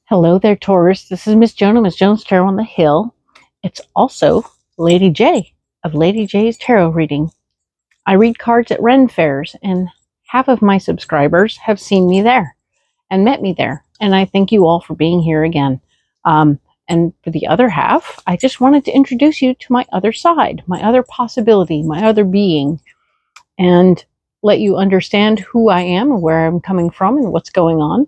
Hello there, Taurus. This is Miss Joan of Miss Joan's Tarot on the Hill. It's also Lady J of Lady J's Tarot Reading. I read cards at Ren fairs, and half of my subscribers have seen me there and met me there. And I thank you all for being here again. And for the other half, I just wanted to introduce you to my other side, my other possibility, my other being, and let you understand who I am and where I'm coming from and what's going on.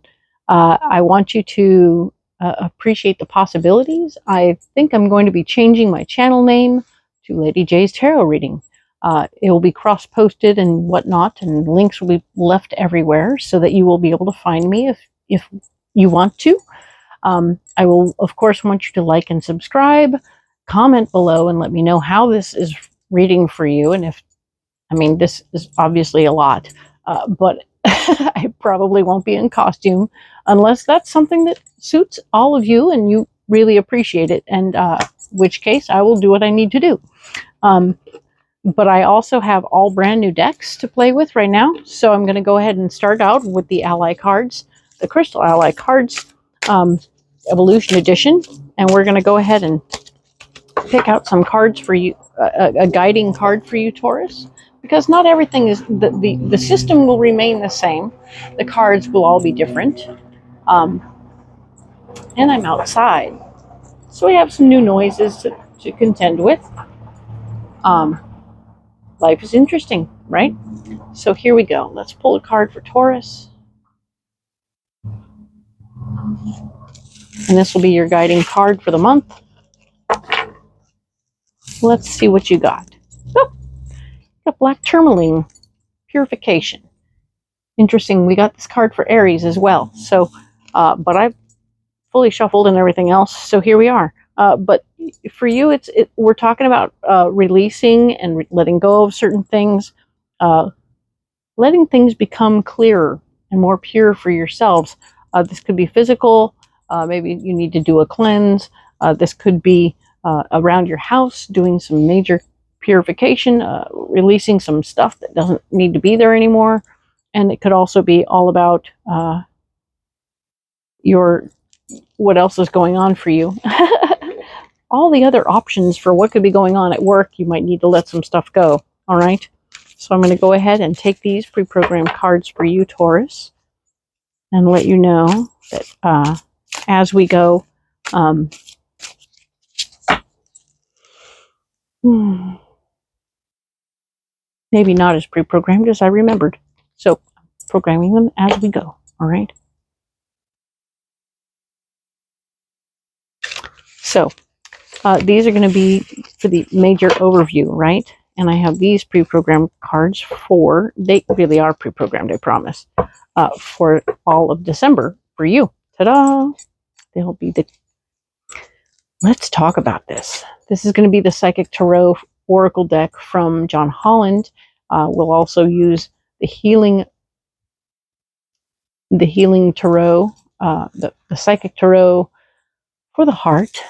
I want you to appreciate the possibilities. I think I'm going to be changing my channel name to Lady J's Tarot Reading. It will be cross-posted and whatnot, and links will be left everywhere so that you will be able to find me if you want to. I will, of course, want you to like and subscribe, comment below, and let me know how this is reading for you. And this is obviously a lot, but I probably won't be in costume unless that's something that suits all of you and you really appreciate it, and which case I will do what I need to do. But I also have all brand new decks to play with right now, so I'm going to go ahead and start out with the Ally cards, the Crystal Ally cards, Evolution Edition, and we're going to go ahead and pick out some cards for you, a guiding card for you, Taurus. Because not everything is, the system will remain the same. The cards will all be different. And I'm outside. So we have some new noises to contend with. Life is interesting, right? So here we go. Let's pull a card for Taurus. And this will be your guiding card for the month. Let's see what you got. Oh, got Black Tourmaline, Purification. Interesting, we got this card for Aries as well. So, but I've fully shuffled and everything else, so here we are. But for you, we're talking about releasing and letting go of certain things, letting things become clearer and more pure for yourselves. This could be physical. Maybe you need to do a cleanse. This could be around your house, doing some major purification, releasing some stuff that doesn't need to be there anymore. And it could also be all about what else is going on for you. All the other options for what could be going on at work, you might need to let some stuff go. All right. So I'm going to go ahead and take these pre-programmed cards for you, Taurus, and let you know that as we go, maybe not as pre-programmed as I remembered. So programming them as we go. All right. So these are going to be for the major overview, right? And I have these pre-programmed cards they really are pre-programmed, I promise, for all of December for you. Ta-da! They'll be Let's talk about this. This is going to be the Psychic Tarot Oracle deck from John Holland. We'll also use the Healing Tarot, the Psychic Tarot for the Heart,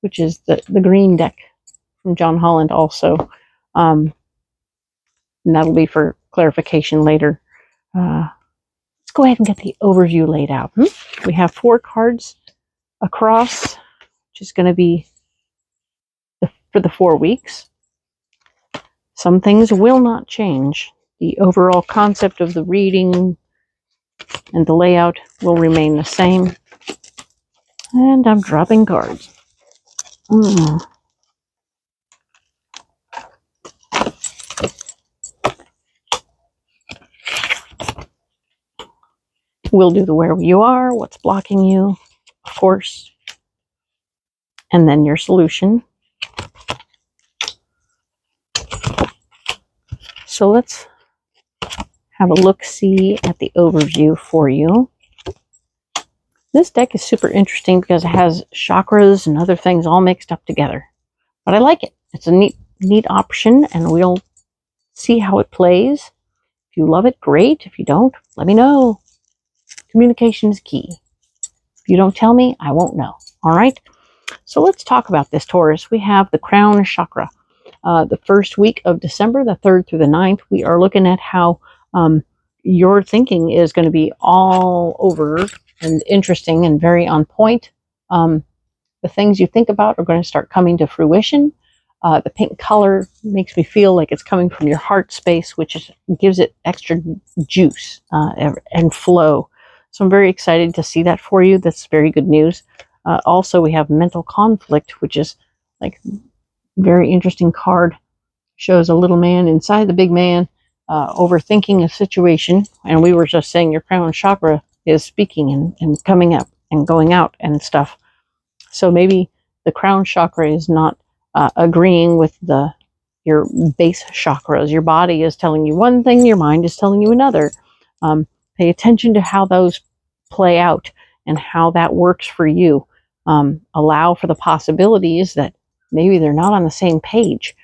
which is the green deck from John Holland also. And that'll be for clarification later. Let's go ahead and get the overview laid out. We have 4 cards across, which is going to be for the 4 weeks. Some things will not change. The overall concept of the reading and the layout will remain the same. And I'm dropping cards. We'll do the where you are, what's blocking you, of course, and then your solution. So let's have a look-see at the overview for you. This deck is super interesting because it has chakras and other things all mixed up together. But I like it. It's a neat option, and we'll see how it plays. If you love it, great. If you don't, let me know. Communication is key. If you don't tell me, I won't know. All right? So let's talk about this, Taurus. We have the crown chakra. The first week of December, the 3rd through the 9th, we are looking at how your thinking is going to be all over and interesting and very on point. The things you think about are going to start coming to fruition. The pink color makes me feel like it's coming from your heart space, which gives it extra juice and flow. So I'm very excited to see that for you. That's very good news. Also, we have mental conflict, which is like very interesting card. Shows a little man inside the big man, overthinking a situation. And we were just saying your crown chakra is speaking and coming up and going out and stuff. So maybe the crown chakra is not agreeing with your base chakras. Your body is telling you one thing, your mind is telling you another. Pay attention to how those play out and how that works for you. Allow for the possibilities that maybe they're not on the same page.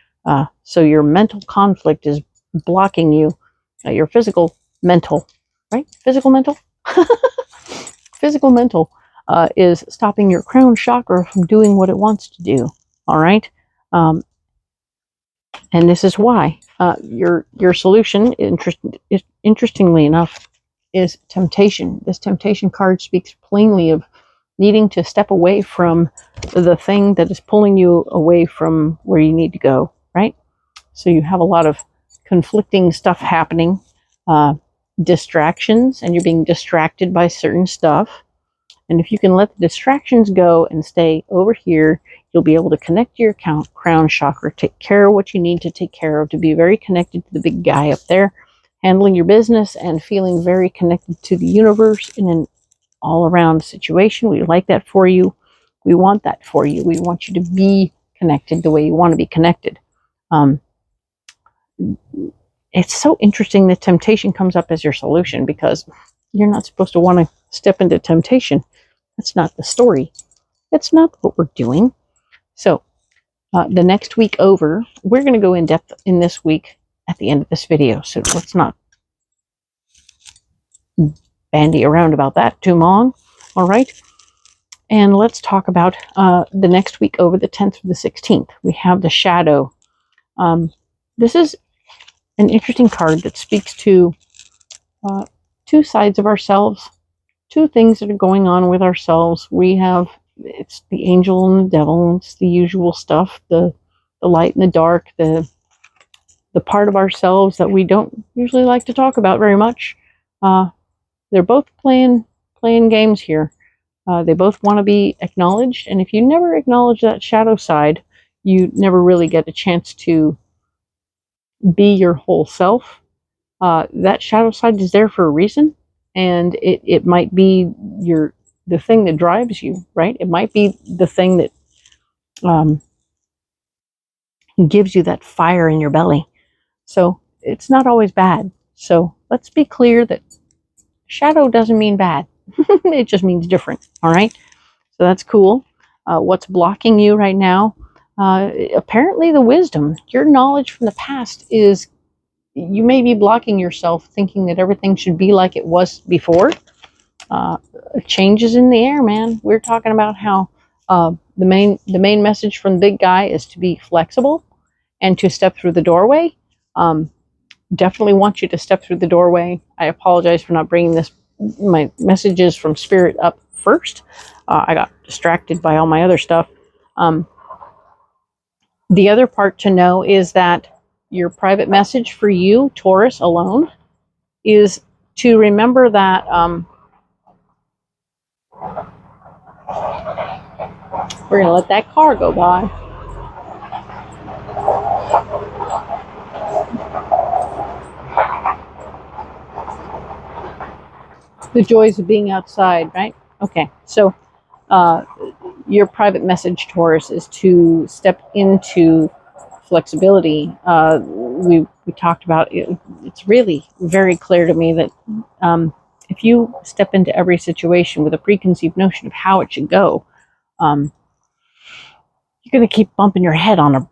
So your mental conflict is blocking you. Your physical mental, right? Physical mental? Physical mental is stopping your crown chakra from doing what it wants to do. All right? And this is why your solution, interestingly enough, is temptation. This temptation card speaks plainly of needing to step away from the thing that is pulling you away from where you need to go, right? So you have a lot of conflicting stuff happening, distractions, and you're being distracted by certain stuff. And if you can let the distractions go and stay over here, you'll be able to connect to your crown chakra, take care of what you need to take care of, to be very connected to the big guy up there, handling your business and feeling very connected to the universe in an all-around situation. We like that for you. We want that for you. We want you to be connected the way you want to be connected. It's so interesting that temptation comes up as your solution, because you're not supposed to want to step into temptation. That's not the story. That's not what we're doing. So the next week over, we're going to go in depth in this week at the end of this video. So let's not bandy around about that too long. All right. And let's talk about the next week over, the 10th through the 16th. We have the shadow. This is an interesting card that speaks to two sides of ourselves, two things that are going on with ourselves. It's the angel and the devil. It's the usual stuff, the light and the dark, the part of ourselves that we don't usually like to talk about very much. They're both playing games here. They both want to be acknowledged, and if you never acknowledge that shadow side, you never really get a chance to be your whole self. That shadow side is there for a reason, and it might be the thing that drives you, right? It might be the thing that gives you that fire in your belly. So it's not always bad. So let's be clear that shadow doesn't mean bad. It just means different. All right. So that's cool. What's blocking you right now? Apparently the wisdom, your knowledge from the past is, you may be blocking yourself thinking that everything should be like it was before. Changes in the air, man. We're talking about how the main message from the big guy is to be flexible and to step through the doorway. Definitely want you to step through the doorway. I apologize for not bringing my messages from Spirit up first. I got distracted by all my other stuff. The other part to know is that your private message for you, Taurus, alone, is to remember that we're going to let that car go by. The joys of being outside, right? Okay, so your private message, Taurus, is to step into flexibility. We talked about it. It's really very clear to me that if you step into every situation with a preconceived notion of how it should go, you're going to keep bumping your head on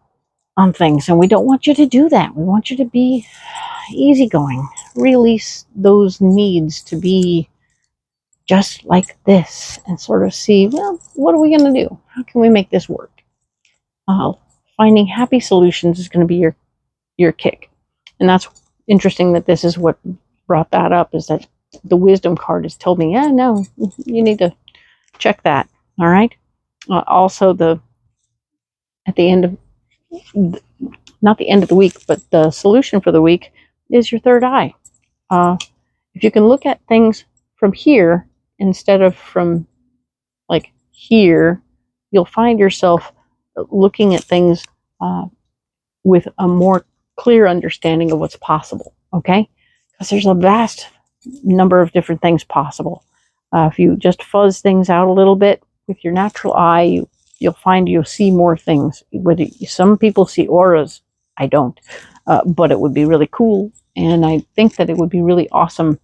things, and we don't want you to do that. We want you to be easygoing. Release those needs to be just like this and sort of see, well, what are we going to do? How can we make this work? Finding happy solutions is going to be your kick. And that's interesting that this is what brought that up is that the wisdom card has told me, yeah, no, you need to check that. All right. Also, at the end of, not the end of the week, but the solution for the week is your third eye. If you can look at things from here instead of from like here, you'll find yourself looking at things with a more clear understanding of what's possible. Okay, because there's a vast number of different things possible. If you just fuzz things out a little bit with your natural eye, you'll find you'll see more things. Some people see auras. I don't, but it would be really cool, and I think that it would be really awesome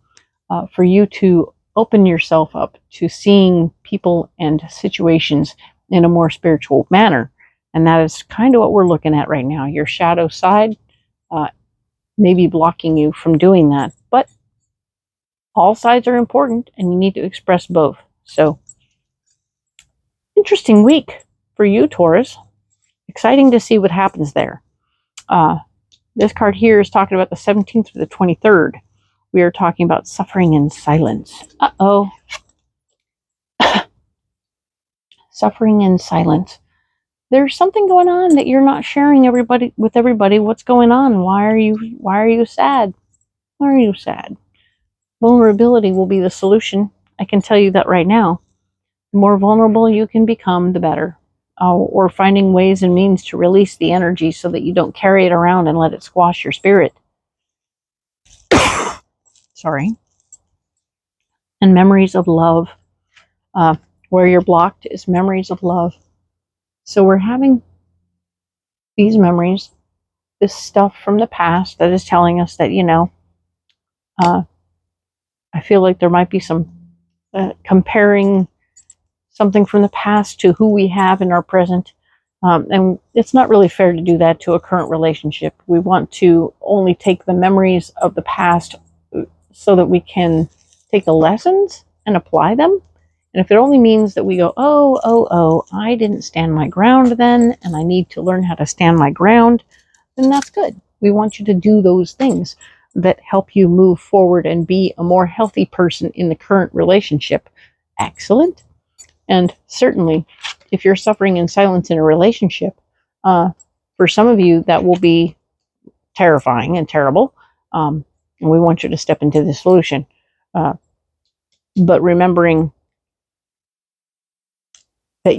for you to open yourself up to seeing people and situations in a more spiritual manner. And that is kind of what we're looking at right now. Your shadow side may be blocking you from doing that, but all sides are important and you need to express both. So, interesting week for you, Taurus. Exciting to see what happens there. This card here is talking about the 17th through the 23rd. We are talking about suffering in silence. Uh-oh. Suffering in silence. There's something going on that you're not sharing with everybody. What's going on? Why are you sad? Why are you sad? Vulnerability will be the solution. I can tell you that right now. The more vulnerable you can become, the better. Or finding ways and means to release the energy so that you don't carry it around and let it squash your spirit. Sorry. And memories of love. Where you're blocked is memories of love. So we're having these memories, this stuff from the past that is telling us that, I feel like there might be some comparing something from the past to who we have in our present. And it's not really fair to do that to a current relationship. We want to only take the memories of the past so that we can take the lessons and apply them. And if it only means that we go, oh, I didn't stand my ground then, and I need to learn how to stand my ground, then that's good. We want you to do those things that help you move forward and be a more healthy person in the current relationship. Excellent. And certainly, if you're suffering in silence in a relationship, for some of you, that will be terrifying and terrible. And we want you to step into the solution. But remembering that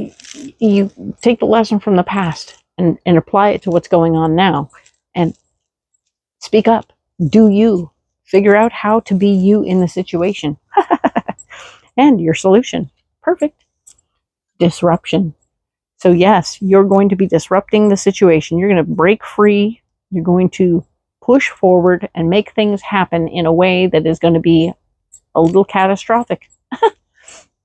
you take the lesson from the past and apply it to what's going on now. And speak up. Do you. Figure out how to be you in the situation. And your solution. Perfect. Disruption. So yes, you're going to be disrupting the situation. You're going to break free. You're going to push forward and make things happen in a way that is going to be a little catastrophic.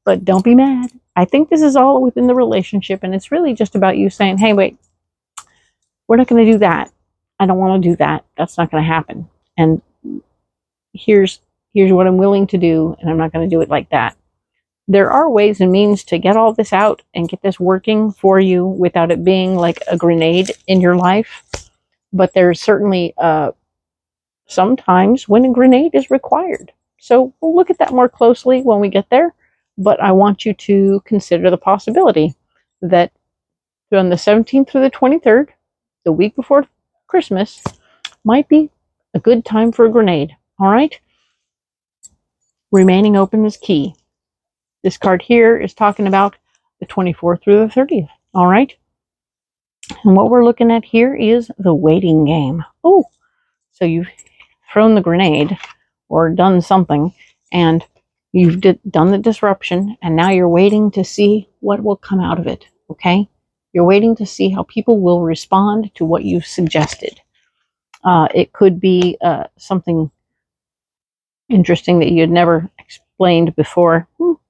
But don't be mad. I think this is all within the relationship, and it's really just about you saying, hey, wait, we're not going to do that. I don't want to do that. That's not going to happen. And here's what I'm willing to do, and I'm not going to do it like that. There are ways and means to get all this out and get this working for you without it being like a grenade in your life. But there's certainly sometimes when a grenade is required. So we'll look at that more closely when we get there. But I want you to consider the possibility that on the 17th through the 23rd, the week before Christmas, might be a good time for a grenade. All right? Remaining open is key. This card here is talking about the 24th through the 30th. All right? And what we're looking at here is the waiting game. Oh, so you've thrown the grenade or done something, and you've done the disruption, and now you're waiting to see what will come out of it, okay? You're waiting to see how people will respond to what you've suggested. It could be something interesting that you had never explained before.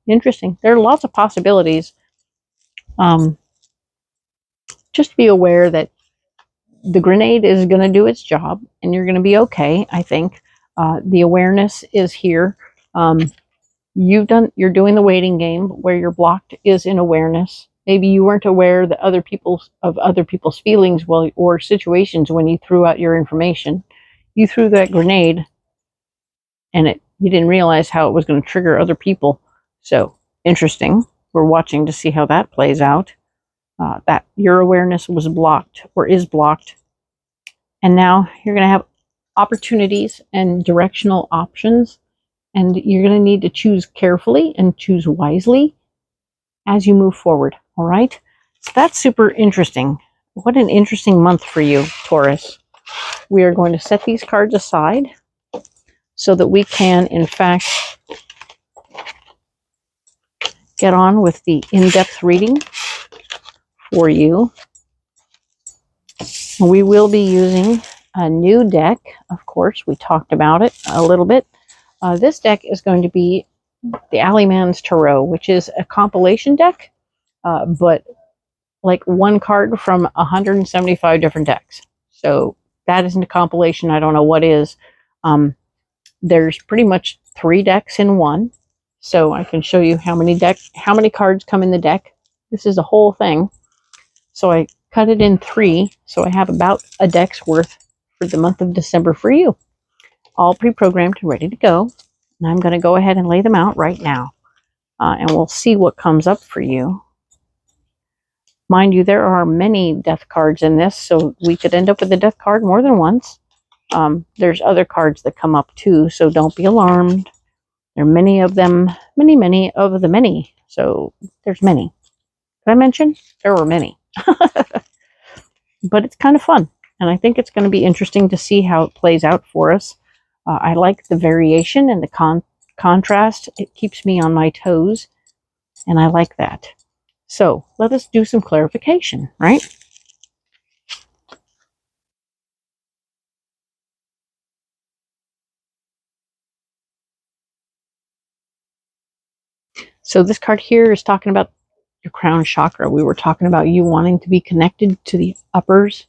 Interesting. There are lots of possibilities. Just be aware that the grenade is going to do its job, and you're going to be okay, I think. The awareness is here. You're doing the waiting game. Where you're blocked is in awareness. Maybe you weren't aware that other people's feelings or situations when you threw out your information. You threw that grenade, and you didn't realize how it was going to trigger other people. So interesting. We're watching to see how that plays out. That your awareness was blocked or is blocked. And now you're going to have opportunities and directional options. And you're going to need to choose carefully and choose wisely as you move forward. All right. So that's super interesting. What an interesting month for you, Taurus. We are going to set these cards aside so that we can, in fact, get on with the in-depth reading for you. We will be using a new deck. Of course, we talked about it a little bit. This deck is going to be the Alleyman's Tarot, which is a compilation deck, but like one card from 175 different decks. So that isn't a compilation. I don't know what is. There's pretty much 3 decks in one. So I can show you how many cards come in the deck. This is a whole thing. So I cut it in 3. So I have about a deck's worth for the month of December for you. All pre-programmed and ready to go. And I'm going to go ahead and lay them out right now. And we'll see what comes up for you. Mind you, there are many death cards in this, so we could end up with a death card more than once. There's other cards that come up too, so don't be alarmed. There are many of them, many of the many. So there's many. Did I mention? There were many. But it's kind of fun, and I think it's going to be interesting to see how it plays out for us. I like the variation and the contrast. It keeps me on my toes, and I like that. So let us do some clarification, right? So this card here is talking about your crown chakra. We were talking about you wanting to be connected to the uppers,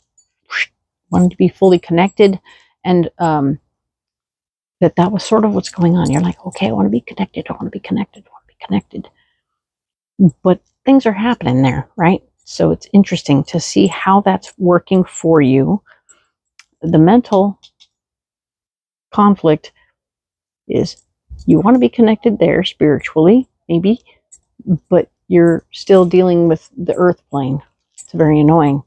wanting to be fully connected, and that was sort of what's going on. You're like, okay, I want to be connected. I want to be connected. I want to be connected. But things are happening there, right? So it's interesting to see how that's working for you. The mental conflict is you want to be connected there spiritually, maybe, but you're still dealing with the earth plane. It's very annoying.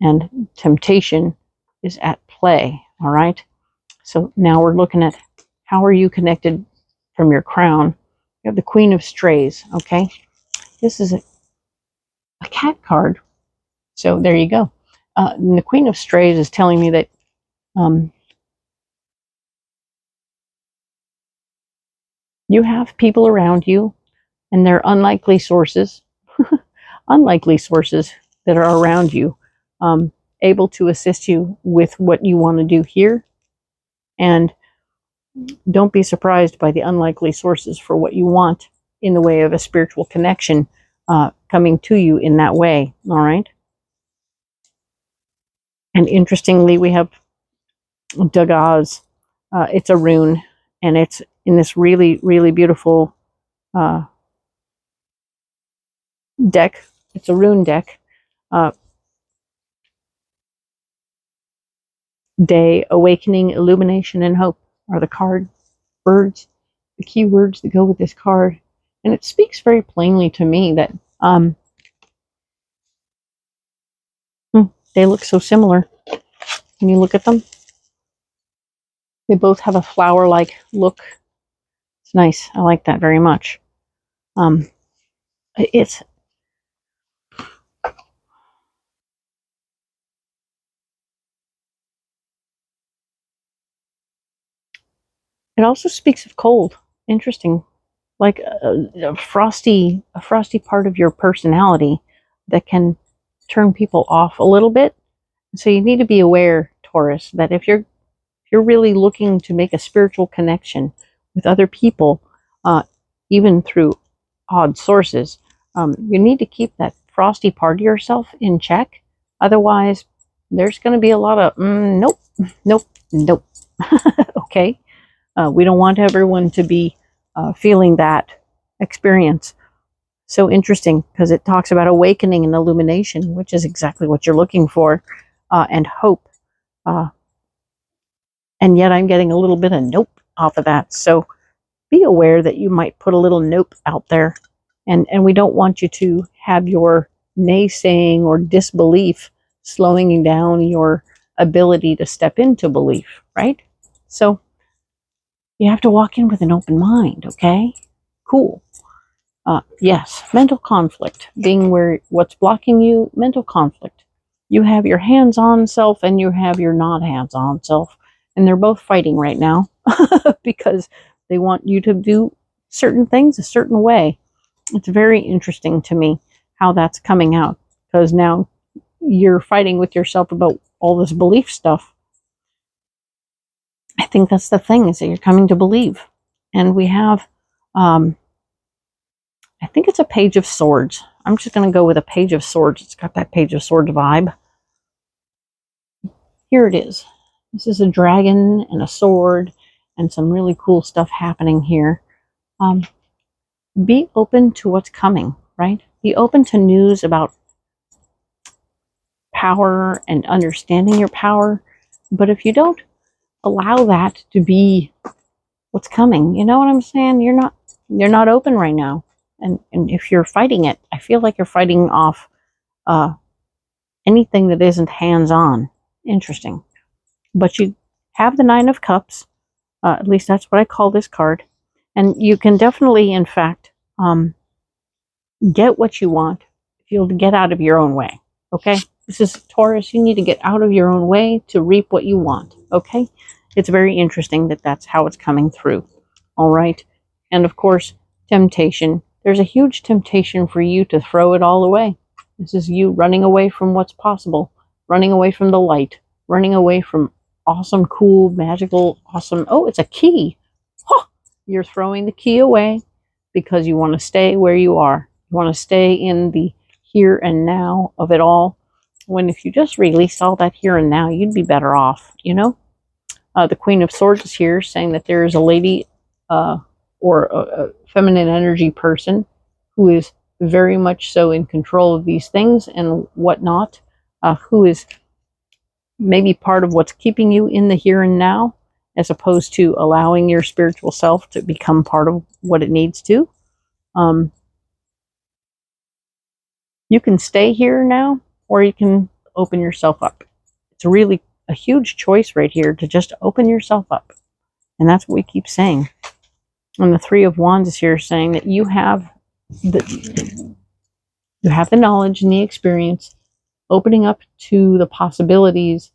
And temptation is at play, all right? So now we're looking at how are you connected from your crown. You have the Queen of Strays, okay? This is a cat card. So there you go. And the Queen of Strays is telling me that you have people around you, and they're unlikely sources, unlikely sources that are around you, able to assist you with what you want to do here. And don't be surprised by the unlikely sources for what you want in the way of a spiritual connection coming to you in that way, all right? And interestingly, we have Dagaz. It's a rune, and it's in this really, really beautiful deck. It's a rune deck. Day, awakening, illumination, and hope are the card words, the key words that go with this card. And it speaks very plainly to me that they look so similar. When you look at them, they both have a flower-like look. It's nice. I like that very much. It also speaks of cold. Interesting. Like a frosty part of your personality that can turn people off a little bit. So you need to be aware, Taurus, that if you're really looking to make a spiritual connection with other people, even through odd sources, you need to keep that frosty part of yourself in check. Otherwise, there's going to be a lot of nope. Okay, we don't want everyone to be feeling that experience. So interesting, because it talks about awakening and illumination, which is exactly what you're looking for, and hope. And yet I'm getting a little bit of nope. off of that. So be aware that you might put a little nope out there. And we don't want you to have your naysaying or disbelief slowing down your ability to step into belief, right? So you have to walk in with an open mind, okay? Cool. Yes, mental conflict being where what's blocking you, mental conflict. You have your hands-on self and you have your not hands-on self, and they're both fighting right now because they want you to do certain things a certain way. It's very interesting to me how that's coming out, because now you're fighting with yourself about all this belief stuff. I think that's the thing, is that you're coming to believe. And we have, I think it's a Page of Swords. I'm just going to go with a Page of Swords. It's got that Page of Swords vibe. Here it is. This is a dragon and a sword and some really cool stuff happening here. Be open to what's coming, right? Be open to news about power and understanding your power. But if you don't allow that to be what's coming, you know what I'm saying? You're not open right now. And if you're fighting it, I feel like you're fighting off anything that isn't hands-on. Interesting. But you have the Nine of Cups. At least that's what I call this card. And you can definitely, in fact, get what you want if you'll get out of your own way. Okay? This is Taurus. You need to get out of your own way to reap what you want. Okay? It's very interesting that that's how it's coming through. All right? And of course, temptation. There's a huge temptation for you to throw it all away. This is you running away from what's possible, running away from the light, running away from awesome, cool, magical, awesome. Oh, it's a key. Huh! You're throwing the key away because you want to stay where you are. You want to stay in the here and now of it all. When if you just released all that here and now, you'd be better off, you know? The Queen of Swords is here saying that there is a lady or a feminine energy person who is very much so in control of these things and whatnot, who is maybe part of what's keeping you in the here and now, as opposed to allowing your spiritual self to become part of what it needs to. You can stay here now, or you can open yourself up. It's really a huge choice right here to just open yourself up. And that's what we keep saying. And the Three of Wands is here saying that you have the knowledge and the experience. Opening up to the possibilities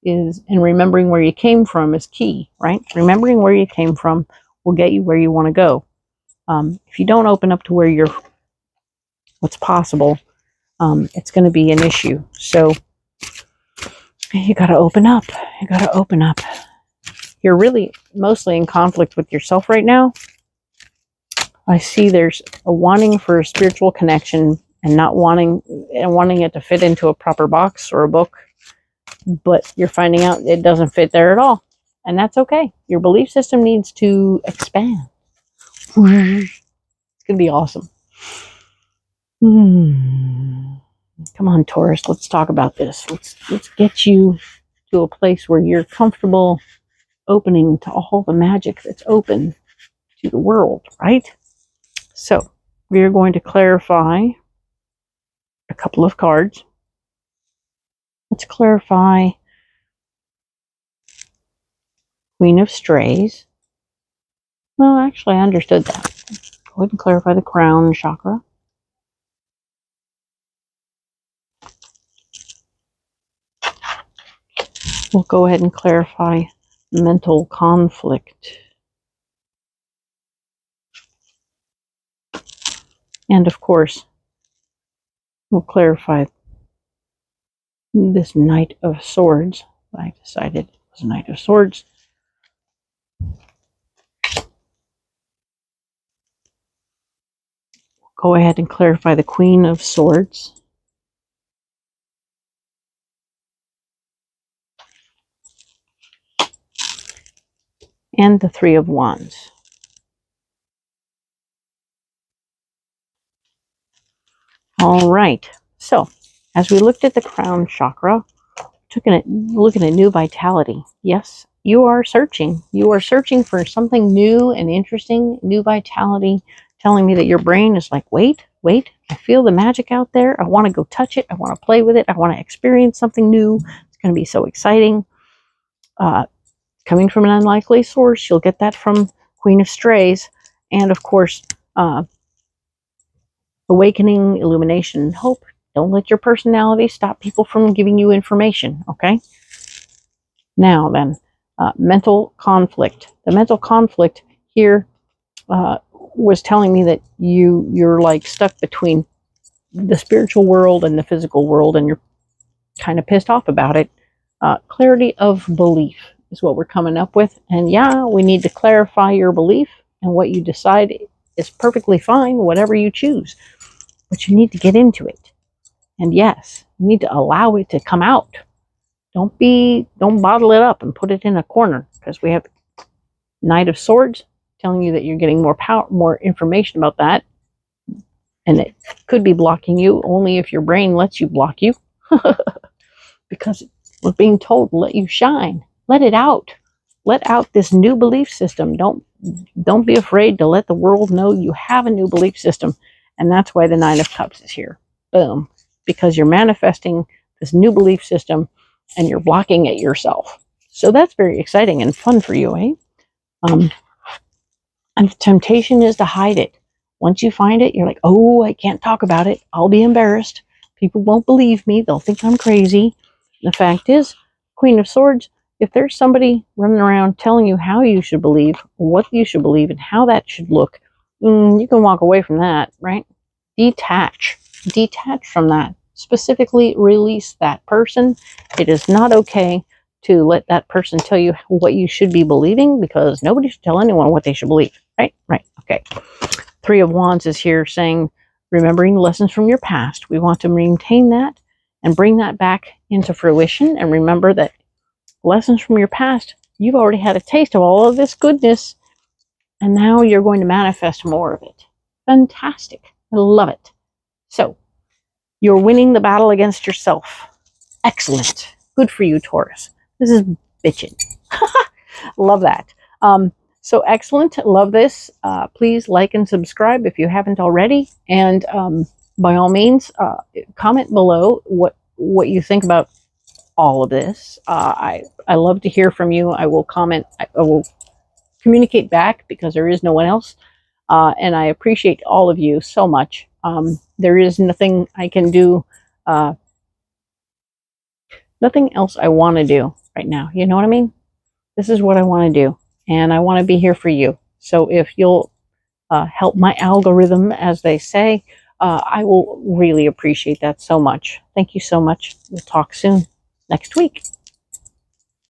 is, and remembering where you came from is key, right? Remembering where you came from will get you where you want to go. If you don't open up to what's possible, it's going to be an issue. So you got to open up. You got to open up. You're really mostly in conflict with yourself right now. I see there's a wanting for a spiritual connection and not wanting it to fit into a proper box or a book, but you're finding out it doesn't fit there at all, and that's okay. Your belief system needs to expand. It's gonna be awesome. Come on, Taurus, let's talk about this. Let's get you to a place where you're comfortable opening to all the magic that's open to the world, right? So we are going to clarify a couple of cards. Let's clarify Queen of Strays. Well, actually, I understood that. Go ahead and clarify the crown chakra. We'll go ahead and clarify mental conflict. And of course, we'll clarify this Knight of Swords. I decided it was a Knight of Swords. Go ahead and clarify the Queen of Swords. And the Three of Wands. All right. So, as we looked at the crown chakra, took a look at a new vitality. Yes, you are searching. You are searching for something new and interesting, new vitality, telling me that your brain is like, wait, I feel the magic out there. I want to go touch it. I want to play with it. I want to experience something new. It's going to be so exciting. Coming from an unlikely source, you'll get that from Queen of Strays. And of course, awakening, illumination, and hope. Don't let your personality stop people from giving you information, okay? Now then, mental conflict. The mental conflict here was telling me that you're like stuck between the spiritual world and the physical world, and you're kind of pissed off about it. Clarity of belief is what we're coming up with. And yeah, we need to clarify your belief, and what you decide is perfectly fine, whatever you choose. But you need to get into it. And yes, you need to allow it to come out. Don't bottle it up and put it in a corner, because we have Knight of Swords telling you that you're getting more power, more information about that. And it could be blocking you only if your brain lets you block you. Because we're being told, let you shine. Let it out. Let out this new belief system. Don't be afraid to let the world know you have a new belief system. And that's why the Nine of Cups is here. Boom. Because you're manifesting this new belief system and you're blocking it yourself. So that's very exciting and fun for you, eh? And the temptation is to hide it. Once you find it, you're like, oh, I can't talk about it. I'll be embarrassed. People won't believe me. They'll think I'm crazy. The fact is, Queen of Swords, if there's somebody running around telling you how you should believe, what you should believe, and how that should look, you can walk away from that, right? Detach from that. Specifically release that person. It is not okay to let that person tell you what you should be believing, because nobody should tell anyone what they should believe. Right? Okay. Three of Wands is here saying, remembering lessons from your past. We want to maintain that and bring that back into fruition. And remember that lessons from your past, you've already had a taste of all of this goodness, and now you're going to manifest more of it. Fantastic. I love it. So, you're winning the battle against yourself. Excellent. Good for you, Taurus. This is bitchin'. Love that. So excellent. Love this. Please like and subscribe if you haven't already. And by all means, comment below what you think about all of this. I love to hear from you. I will comment. I will communicate back, because there is no one else. And I appreciate all of you so much. There is nothing I can do, nothing else I want to do right now. You know what I mean? This is what I want to do, and I want to be here for you. So if you'll help my algorithm, as they say, I will really appreciate that so much. Thank you so much. We'll talk soon next week.